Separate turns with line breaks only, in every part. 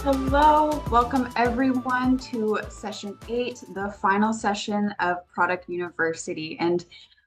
Hello. Welcome everyone to session 8, the final session of Product University. And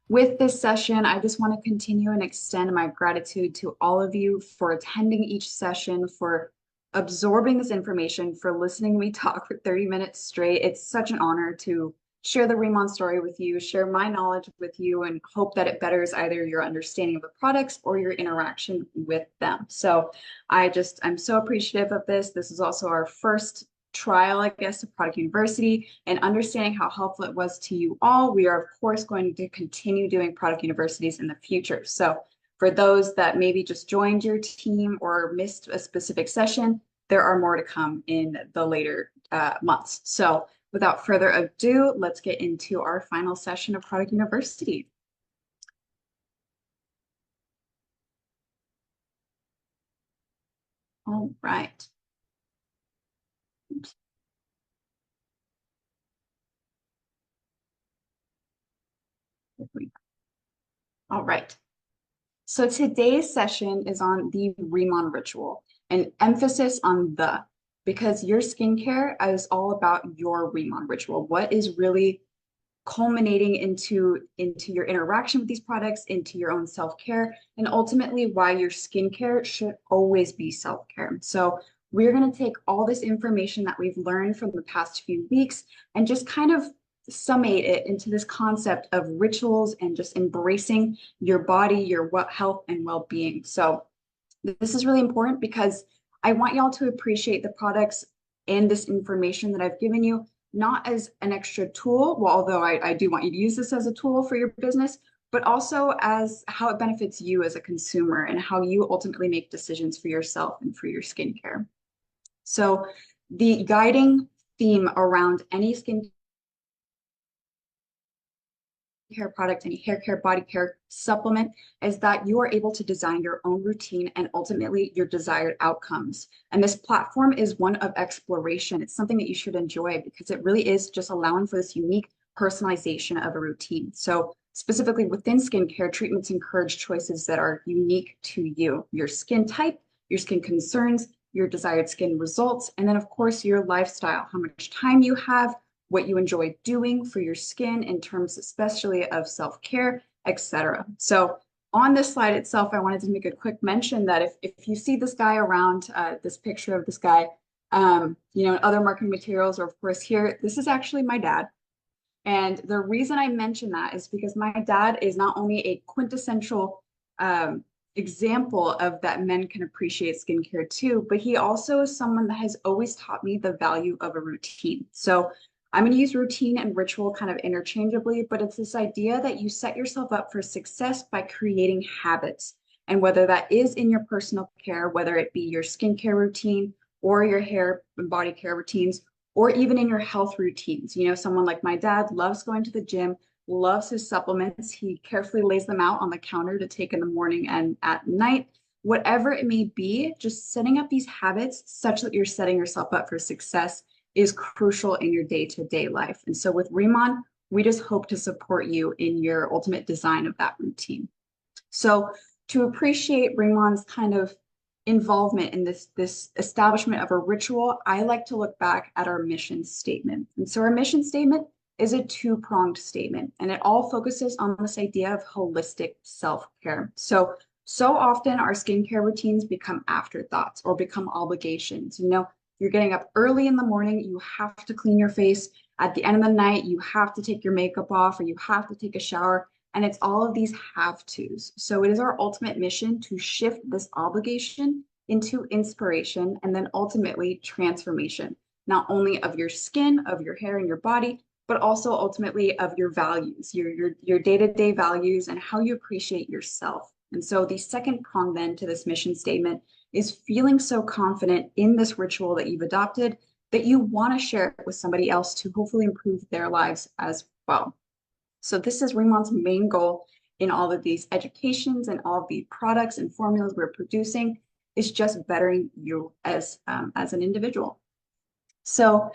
with this session, I just want to continue and extend my gratitude to all of you for attending each session, for absorbing this information, for listening to me talk for 30 minutes straight. It's such an honor to share the Riman story with you, share my knowledge with you, and hope that it betters either your understanding of the products or your interaction with them. So I'm so appreciative of this. This is also our first trial, I guess, of Product University, and understanding how helpful it was to you all. We are, of course, going to continue doing Product Universities in the future. So for those that maybe just joined your team or missed a specific session, there are more to come in the later months. So without further ado, let's get into our final session of Product University. All right. Oops. All right. So today's session is on the Riman ritual, an emphasis on the, because your skincare is all about your Riman ritual. What is really culminating into your interaction with these products, into your own self-care, and ultimately why your skincare should always be self-care. So we're going to take all this information that we've learned from the past few weeks and just kind of summate it into this concept of rituals and just embracing your body, your health and well-being. So this is really important because I want y'all to appreciate the products and this information that I've given you, not as an extra tool, well, although I do want you to use this as a tool for your business, but also as how it benefits you as a consumer and how you ultimately make decisions for yourself and for your skincare. So the guiding theme around any skincare product, any hair care, body care supplement, is that you are able to design your own routine and ultimately your desired outcomes. And this platform is one of exploration. It's something that you should enjoy because it really is just allowing for this unique personalization of a routine. So specifically within skincare, treatments encourage choices that are unique to you, your skin type, your skin concerns, your desired skin results, and then of course your lifestyle, how much time you have, what you enjoy doing for your skin in terms especially of self-care, etc. So on this slide itself, I wanted to make a quick mention that if you see this guy around, this picture of this guy, in other marketing materials, or of course here, this is actually my dad. And the reason I mention that is because my dad is not only a quintessential example of that men can appreciate skincare too, but he also is someone that has always taught me the value of a routine. So I'm going to use routine and ritual kind of interchangeably, but it's this idea that you set yourself up for success by creating habits. And whether that is in your personal care, whether it be your skincare routine or your hair and body care routines, or even in your health routines. You know, someone like my dad loves going to the gym, loves his supplements. He carefully lays them out on the counter to take in the morning and at night. Whatever it may be, just setting up these habits such that you're setting yourself up for success is crucial in your day-to-day life. And so with Riman, we just hope to support you in your ultimate design of that routine. So to appreciate Riman's kind of involvement in this establishment of a ritual, I like to look back at our mission statement. And so our mission statement is a two-pronged statement, and it all focuses on this idea of holistic self-care. So often our skincare routines become afterthoughts or become obligations. You know, you're getting up early in the morning, you have to clean your face. At the end of the night, you have to take your makeup off or you have to take a shower. And it's all of these have tos. So it is our ultimate mission to shift this obligation into inspiration and then ultimately transformation, not only of your skin, of your hair and your body, but also ultimately of your values, your day-to-day values and how you appreciate yourself. And so the second prong then to this mission statement is feeling so confident in this ritual that you've adopted that you want to share it with somebody else to hopefully improve their lives as well. So this is Riman's main goal in all of these educations and all of the products and formulas we're producing is just bettering you as an individual. So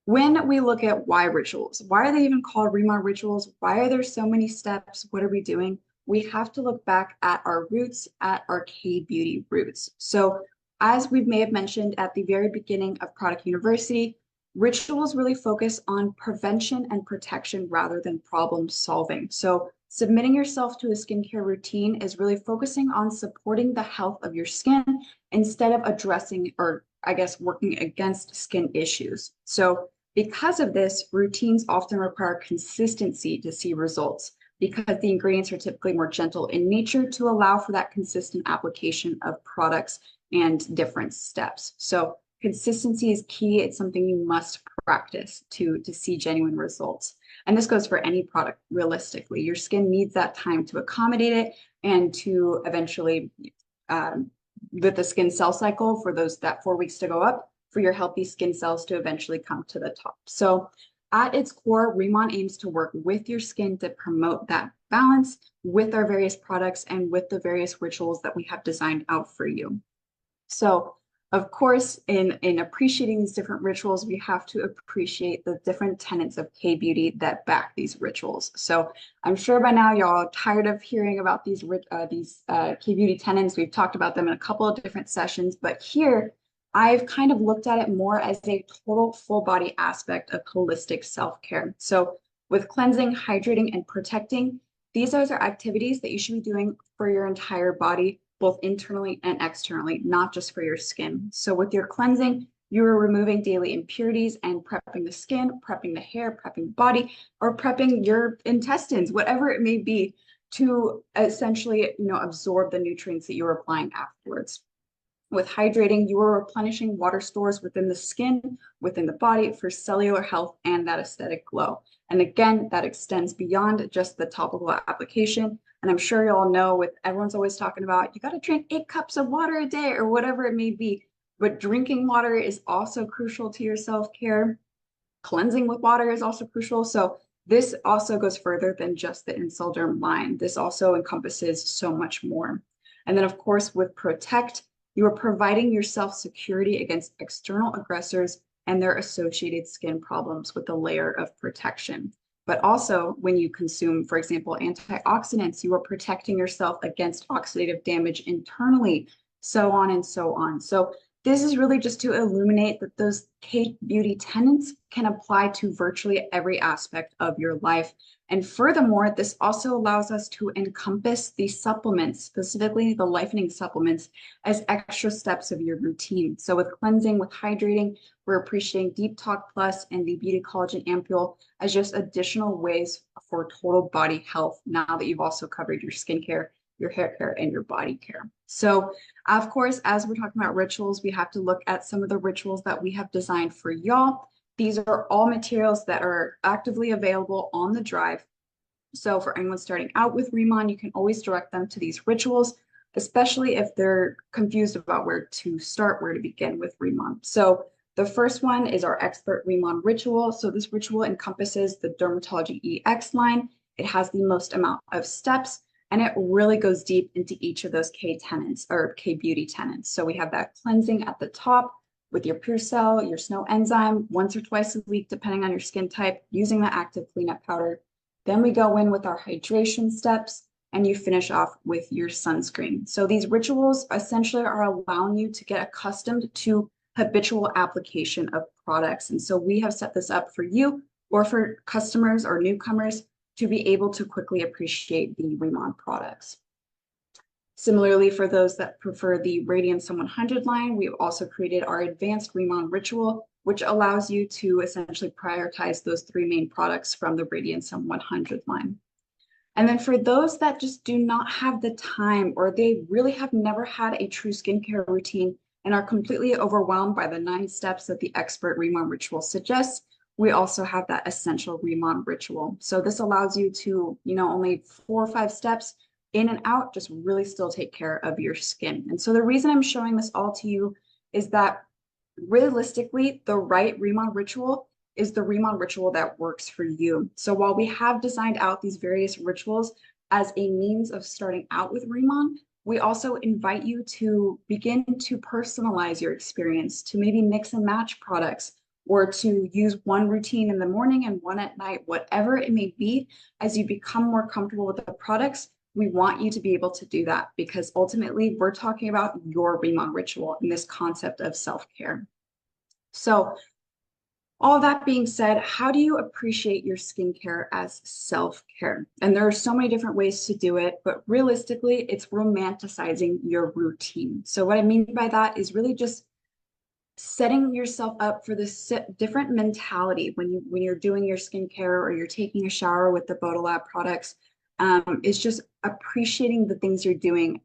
when we look at why rituals, why are they even called Riman rituals? Why are there so many steps? What are we doing? We have to look back at our roots, at our K-beauty roots. So as we may have mentioned at the very beginning of Product University, rituals really focus on prevention and protection rather than problem solving. So submitting yourself to a skincare routine is really focusing on supporting the health of your skin instead of addressing or I guess working against skin issues. So because of this, routines often require consistency to see results because the ingredients are typically more gentle in nature to allow for that consistent application of products and different steps. So consistency is key. It's something you must practice to see genuine results. And this goes for any product realistically. Your skin needs that time to accommodate it and to eventually with the skin cell cycle for that 4 weeks to go up for your healthy skin cells to eventually come to the top. So at its core, Riman aims to work with your skin to promote that balance with our various products and with the various rituals that we have designed out for you. So of course, in appreciating these different rituals, we have to appreciate the different tenets of K-beauty that back these rituals. So I'm sure by now y'all are tired of hearing about these K-beauty tenets. We've talked about them in a couple of different sessions, but here I've kind of looked at it more as a total full body aspect of holistic self-care. So with cleansing, hydrating, and protecting, these are activities that you should be doing for your entire body, both internally and externally, not just for your skin. So with your cleansing, you are removing daily impurities and prepping the skin, prepping the hair, prepping the body, or prepping your intestines, whatever it may be, to essentially, absorb the nutrients that you're applying afterwards. With hydrating, you are replenishing water stores within the skin, within the body for cellular health and that aesthetic glow. And again, that extends beyond just the topical application. And I'm sure you all know with everyone's always talking about, you got to drink 8 cups of water a day or whatever it may be. But drinking water is also crucial to your self-care. Cleansing with water is also crucial. So this also goes further than just the Insulderm line. This also encompasses so much more. And then of course, with Protect, you are providing yourself security against external aggressors and their associated skin problems with a layer of protection. But also when you consume, for example, antioxidants, you are protecting yourself against oxidative damage internally, so on and so on. So this is really just to illuminate that those K-beauty tenets can apply to virtually every aspect of your life. And furthermore, this also allows us to encompass the supplements, specifically the lightening supplements, as extra steps of your routine. So with cleansing, with hydrating, we're appreciating Deep Talk Plus and the Beauty Collagen Ampule as just additional ways for total body health now that you've also covered your skincare, your hair care, and your body care. So, of course, as we're talking about rituals, we have to look at some of the rituals that we have designed for y'all. These are all materials that are actively available on the drive. So for anyone starting out with Riman, you can always direct them to these rituals, especially if they're confused about where to start, where to begin with Riman. So the first one is our expert Riman ritual. So this ritual encompasses the Dermatology EX line. It has the most amount of steps, and it really goes deep into each of those K tenets or K beauty tenets. So we have that cleansing at the top with your Pure Cell, your Snow Enzyme, once or twice a week, depending on your skin type, using the active cleanup powder. Then we go in with our hydration steps, and you finish off with your sunscreen. So these rituals essentially are allowing you to get accustomed to habitual application of products. And so we have set this up for you or for customers or newcomers to be able to quickly appreciate the Riman products. Similarly, for those that prefer the Radiance 100 line, we've also created our advanced Riman ritual, which allows you to essentially prioritize those three main products from the Radiance 100 line. And then for those that just do not have the time, or they really have never had a true skincare routine and are completely overwhelmed by the 9 steps that the expert Riman ritual suggests, we also have that essential Riman ritual. So this allows you to, only 4 or 5 steps in and out, just really still take care of your skin. And so the reason I'm showing this all to you is that realistically, the right Riman ritual is the Riman ritual that works for you. So while we have designed out these various rituals as a means of starting out with Riman, we also invite you to begin to personalize your experience, to maybe mix and match products, or to use one routine in the morning and one at night, whatever it may be. As you become more comfortable with the products, we want you to be able to do that, because ultimately we're talking about your Riman ritual in this concept of self-care. So all that being said, how do you appreciate your skincare as self-care? And there are so many different ways to do it, but realistically, it's romanticizing your routine. So what I mean by that is really just setting yourself up for this different mentality when you're doing your skincare or you're taking a shower with the Bodolab products. Is just appreciating the things you're doing,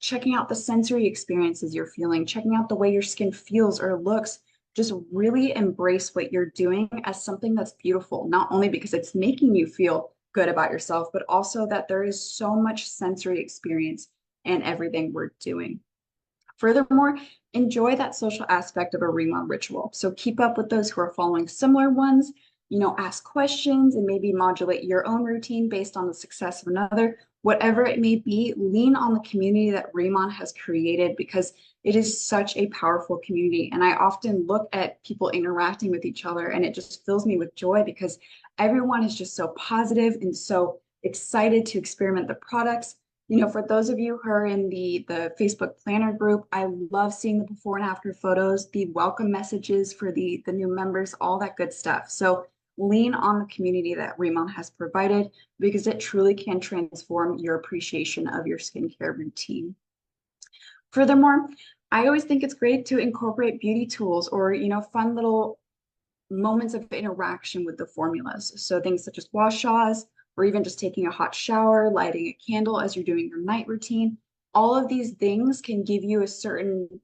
checking out the sensory experiences you're feeling, checking out the way your skin feels or looks. Just really embrace what you're doing as something that's beautiful, not only because it's making you feel good about yourself, but also that there is so much sensory experience in everything we're doing. Furthermore, enjoy that social aspect of a Riman ritual. So keep up with those who are following similar ones, ask questions and maybe modulate your own routine based on the success of another. Whatever it may be, lean on the community that Riman has created, because it is such a powerful community. And I often look at people interacting with each other and it just fills me with joy, because everyone is just so positive and so excited to experiment the products. For those of you who are in the Facebook planner group, I love seeing the before and after photos, the welcome messages for the new members, all that good stuff. So lean on the community that Riman has provided, because it truly can transform your appreciation of your skincare routine. Furthermore, I always think it's great to incorporate beauty tools or, fun little moments of interaction with the formulas. So things such as gua shas, or even just taking a hot shower, lighting a candle as you're doing your night routine. All of these things can give you a certain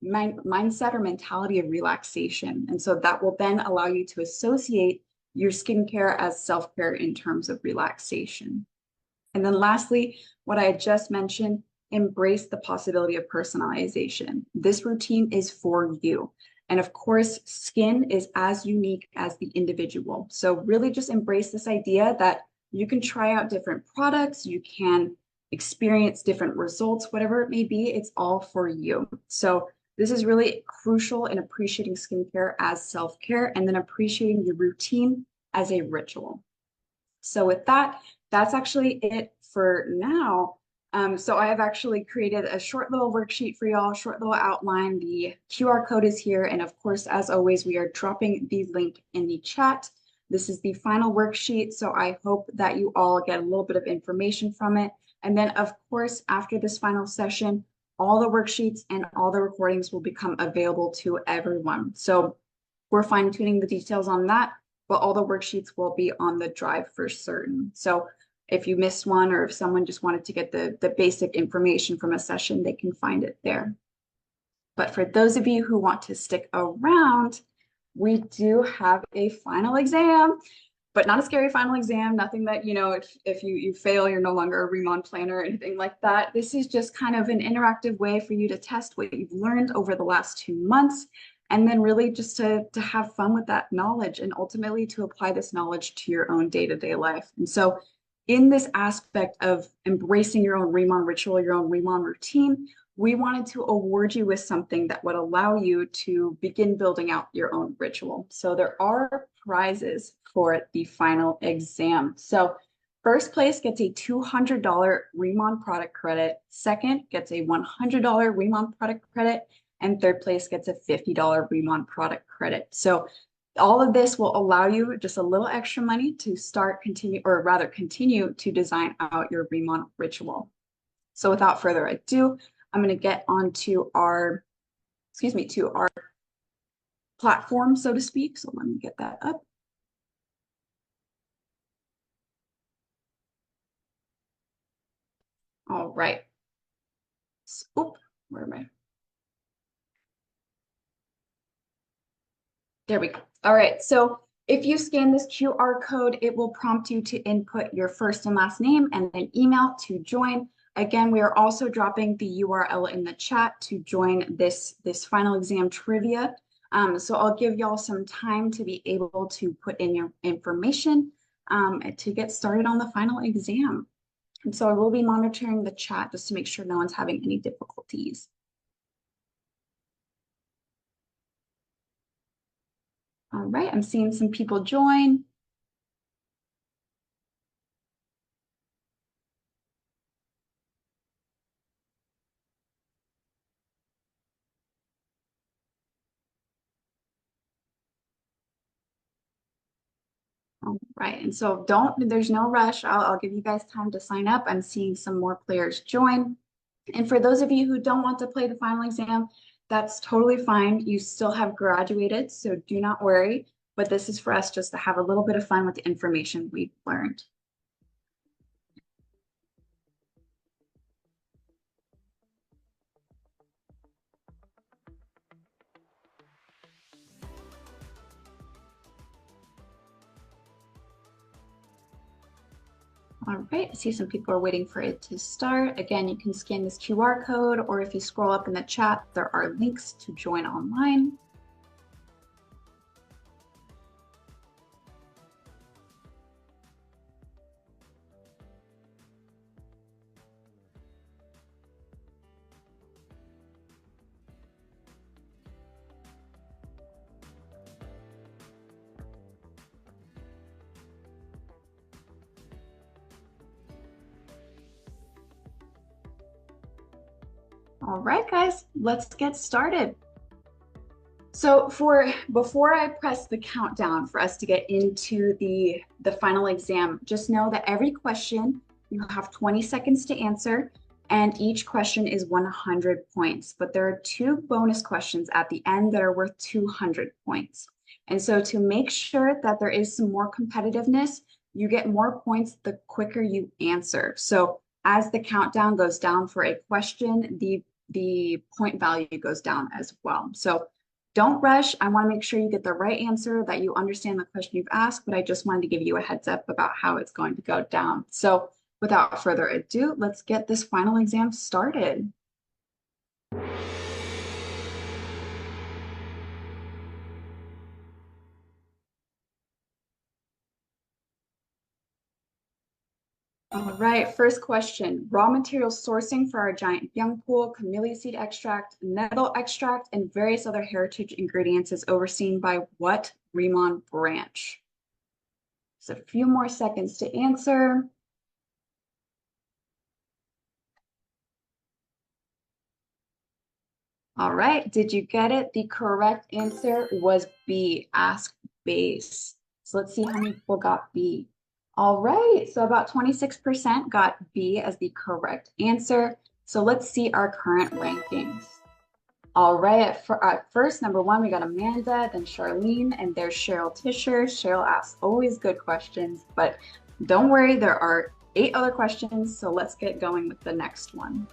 mindset or mentality of relaxation. And so that will then allow you to associate your skincare as self-care in terms of relaxation. And then lastly, what I had just mentioned, embrace the possibility of personalization. This routine is for you. And of course, skin is as unique as the individual. So really just embrace this idea that you can try out different products, you can experience different results, whatever it may be, it's all for you. So this is really crucial in appreciating skincare as self-care, and then appreciating your routine as a ritual. So with that, that's actually it for now. So I have actually created a short little worksheet for y'all, short little outline. The QR code is here. And of course, as always, we are dropping the link in the chat. This is the final worksheet. So I hope that you all get a little bit of information from it. And then of course, after this final session, all the worksheets and all the recordings will become available to everyone. So we're fine tuning the details on that, but all the worksheets will be on the drive for certain. So if you missed one or if someone just wanted to get the basic information from a session, they can find it there. But for those of you who want to stick around, we do have a final exam, but not a scary final exam, nothing that, if you fail, you're no longer a Riman planner or anything like that. This is just kind of an interactive way for you to test what you've learned over the last 2 months, and then really just to have fun with that knowledge and ultimately to apply this knowledge to your own day-to-day life. And so in this aspect of embracing your own Riman ritual, your own Riman routine, we wanted to award you with something that would allow you to begin building out your own ritual. So there are prizes for the final exam. So first place gets a $200 Riman product credit. Second gets a $100 Riman product credit. And third place gets a $50 Riman product credit. So all of this will allow you just a little extra money to continue to design out your Riman ritual. So without further ado, I'm going to get onto our platform, so to speak. So let me get that up. All right. So, where am I? There we go. All right. So if you scan this QR code, it will prompt you to input your first and last name and then email to join. Again, we are also dropping the URL in the chat to join this final exam trivia. So I'll give y'all some time to be able to put in your information to get started on the final exam. And so I will be monitoring the chat just to make sure no one's having any difficulties. All right, I'm seeing some people join. All right, and so there's no rush. I'll give you guys time to sign up. I'm seeing some more players join. And for those of you who don't want to play the final exam, that's totally fine. You still have graduated, so do not worry. But this is for us just to have a little bit of fun with the information we've learned. All right, I see some people are waiting for it to start. Again, you can scan this QR code, or if you scroll up in the chat, there are links to join online. All right, guys, let's get started. So before I press the countdown for us to get into the final exam, just know that every question you have 20 seconds to answer, and each question is 100 points. But there are 2 bonus questions at the end that are worth 200 points. And so to make sure that there is some more competitiveness, you get more points the quicker you answer. So as the countdown goes down for a question, the point value goes down as well. So don't rush. I want to make sure you get the right answer, that you understand the question you've asked, but I just wanted to give you a heads up about how it's going to go down. So without further ado, let's get this final exam started. All right, first question. Raw material sourcing for our giant young pool, camellia seed extract, nettle extract, and various other heritage ingredients is overseen by what Riman branch? Just a few more seconds to answer. All right, did you get it? The correct answer was B, ask base. So let's see how many people got B. All right, so about 26% got B as the correct answer. So let's see our current rankings. All right, at first, number 1, we got Amanda, then Charlene, and there's Cheryl Tischer. Cheryl asks always good questions, but don't worry, there are 8 other questions, so let's get going with the next one.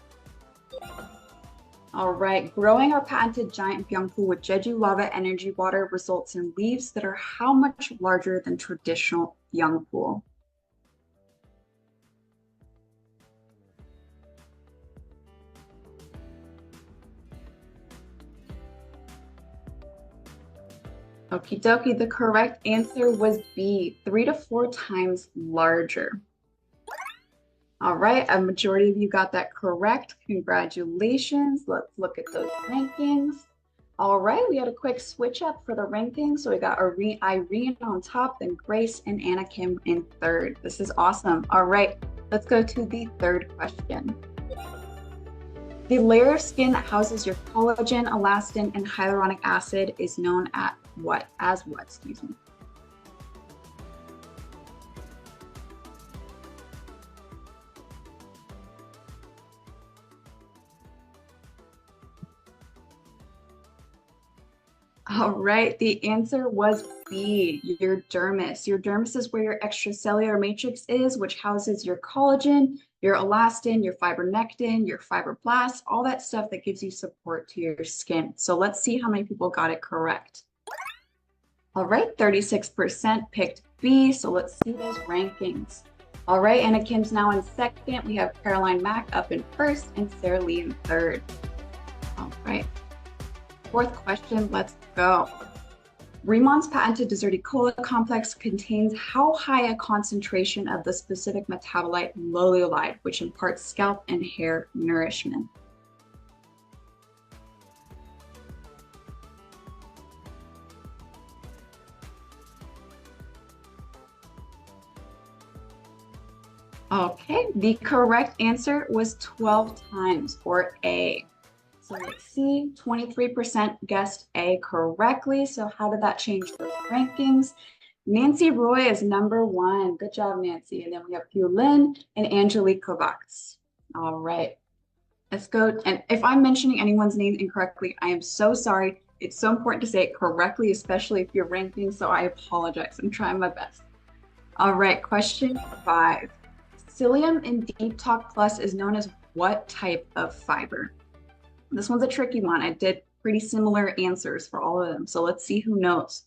All right, growing our patented giant Byungpool with Jeju lava energy water results in leaves that are how much larger than traditional Byungpool? Okie dokie, the correct answer was B, 3 to 4 times larger. All right, a majority of you got that correct. Congratulations. Let's look at those rankings. All right, we had a quick switch up for the rankings. So we got Irene on top, then Grace and Anna Kim in third. This is awesome. All right, let's go to the third question. The layer of skin that houses your collagen, elastin, and hyaluronic acid is known as what, excuse me. All right, the answer was B, your dermis. Your dermis is where your extracellular matrix is, which houses your collagen, your elastin, your fibronectin, your fibroblasts, all that stuff that gives you support to your skin. So let's see how many people got it correct. All right, 36% picked B, so let's see those rankings. All right, Anna Kim's now in second. We have Caroline Mack up in first and Sarah Lee in third. All right. Fourth question, let's go. Riman's patented Deserticola complex contains how high a concentration of the specific metabolite loluolide, which imparts scalp and hair nourishment? Okay, the correct answer was 12 times, or A. So let's see, 23% guessed A correctly. So how did that change those rankings? Nancy Roy is number one. Good job, Nancy. And then we have Hugh Lin and Angelique Kovacs. All right, let's go. And if I'm mentioning anyone's name incorrectly, I am so sorry. It's so important to say it correctly, especially if you're ranking. So I apologize. I'm trying my best. All right, question 5. Psyllium in Deep Talk Plus is known as what type of fiber? This one's a tricky one. I did pretty similar answers for all of them. So let's see who knows.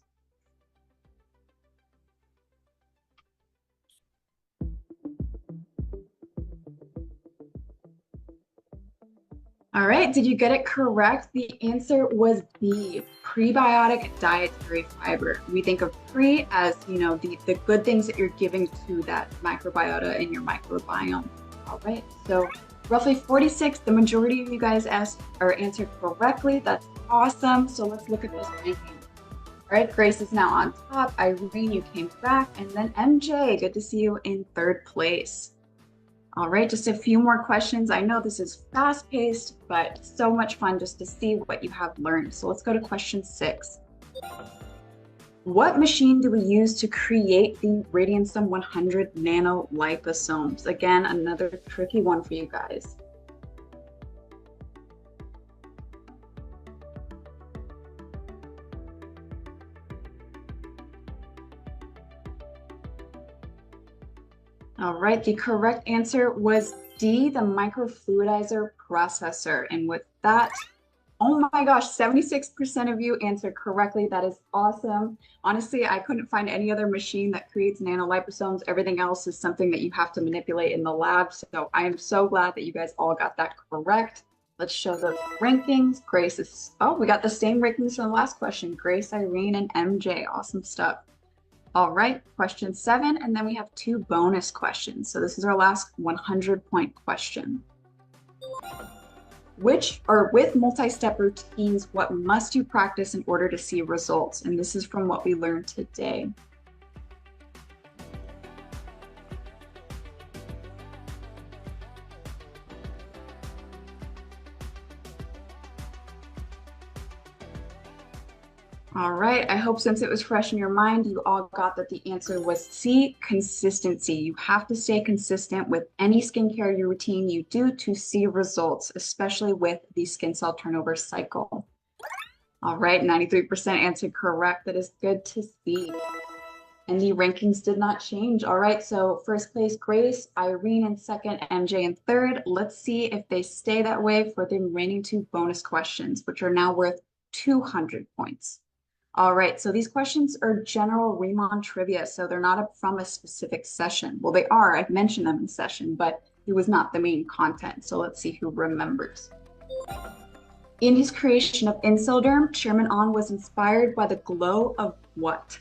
All right, did you get it correct? The answer was B, prebiotic dietary fiber. We think of pre as, the good things that you're giving to that microbiota in your microbiome. All right, so roughly 46, the majority of you guys answered correctly. That's awesome. So let's look at those rankings. All right, Grace is now on top. Irene, you came back. And then MJ, good to see you in third place. All right, just a few more questions. I know this is fast-paced, but so much fun just to see what you have learned. So let's go to question 6. What machine do we use to create the Radiantsum 100 nanoliposomes? Again, another tricky one for you guys. All right, the correct answer was D, the microfluidizer processor. And with that, oh my gosh, 76% of you answered correctly. That is awesome. Honestly, I couldn't find any other machine that creates nanoliposomes. Everything else is something that you have to manipulate in the lab. So I am so glad that you guys all got that correct. Let's show those rankings. Grace is, we got the same rankings from the last question. Grace, Irene, and MJ. Awesome stuff. All right, question 7, and then we have 2 bonus questions. So this is our last 100-point question. With multi-step routines, what must you practice in order to see results? And this is from what we learned today. All right, I hope since it was fresh in your mind, you all got that the answer was C, consistency. You have to stay consistent with any skincare routine you do to see results, especially with the skin cell turnover cycle. All right, 93% answered correct. That is good to see. And the rankings did not change. All right, so first place, Grace, Irene in second, MJ in third. Let's see if they stay that way for the remaining two bonus questions, which are now worth 200 points. All right, so these questions are general Riemann trivia, so they're not from a specific session. Well, they are. I've mentioned them in session, but it was not the main content. So let's see who remembers. In his creation of Inselderm, Chairman On was inspired by the glow of what?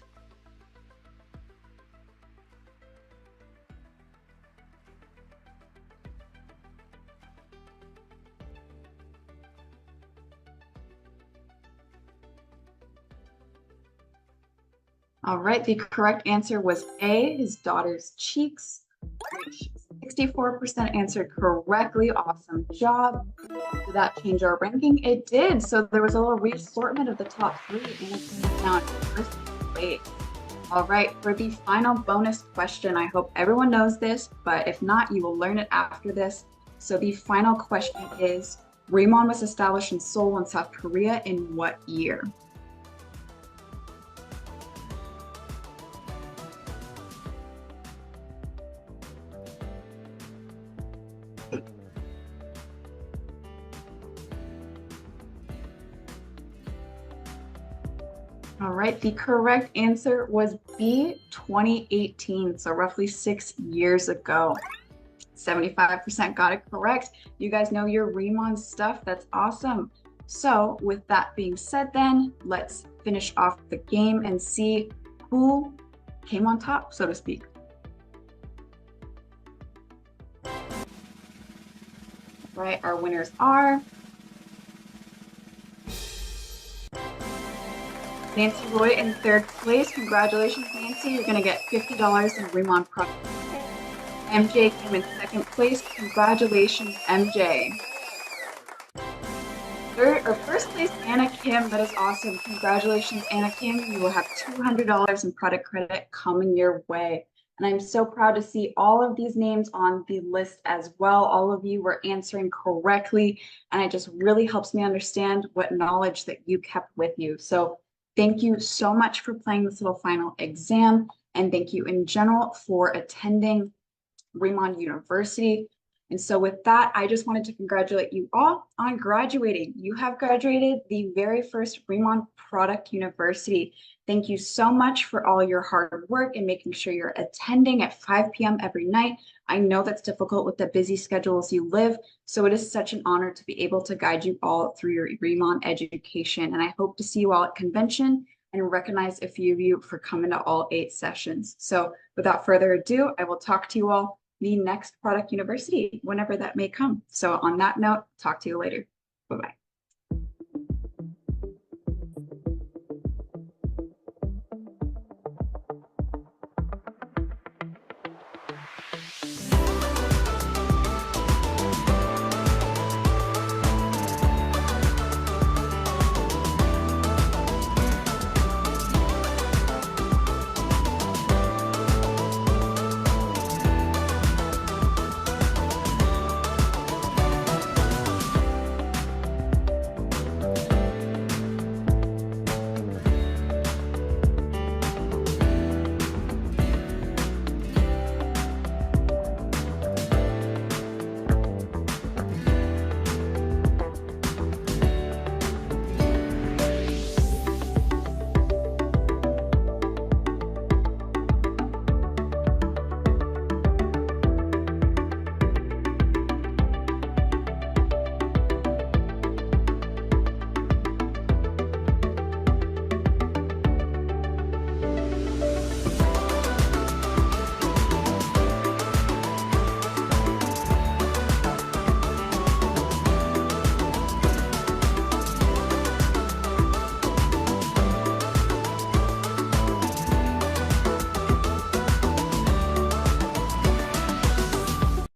All right, the correct answer was A, his daughter's cheeks, which 64% answered correctly. Awesome job. Did that change our ranking? It did. So there was a little reassortment of the top three, and it's now in first place. All right, for the final bonus question, I hope everyone knows this, but if not, you will learn it after this. So the final question is, Riman was established in Seoul in South Korea in what year? All right, the correct answer was B, 2018, so roughly 6 years ago. 75% got it correct. You guys know your Riemann stuff. That's awesome. So with that being said, then let's finish off the game and see who came on top, so to speak. All right, our winners are Nancy Roy in third place. Congratulations, Nancy. You're going to get $50 in Riemann product. MJ came in second place. Congratulations, MJ. First place, Anna Kim. That is awesome. Congratulations, Anna Kim. You will have $200 in product credit coming your way. And I'm so proud to see all of these names on the list as well. All of you were answering correctly. And it just really helps me understand what knowledge that you kept with you. So thank you so much for playing this little final exam. And thank you in general for attending Riman University. And so with that, I just wanted to congratulate you all on graduating. You have graduated the very first Riman Product University. Thank you so much for all your hard work and making sure you're attending at 5 p.m. every night. I know that's difficult with the busy schedules you live, so it is such an honor to be able to guide you all through your Riman education. And I hope to see you all at convention and recognize a few of you for coming to all 8 sessions. So without further ado, I will talk to you all the next Product University, whenever that may come. So on that note, talk to you later. Bye-bye.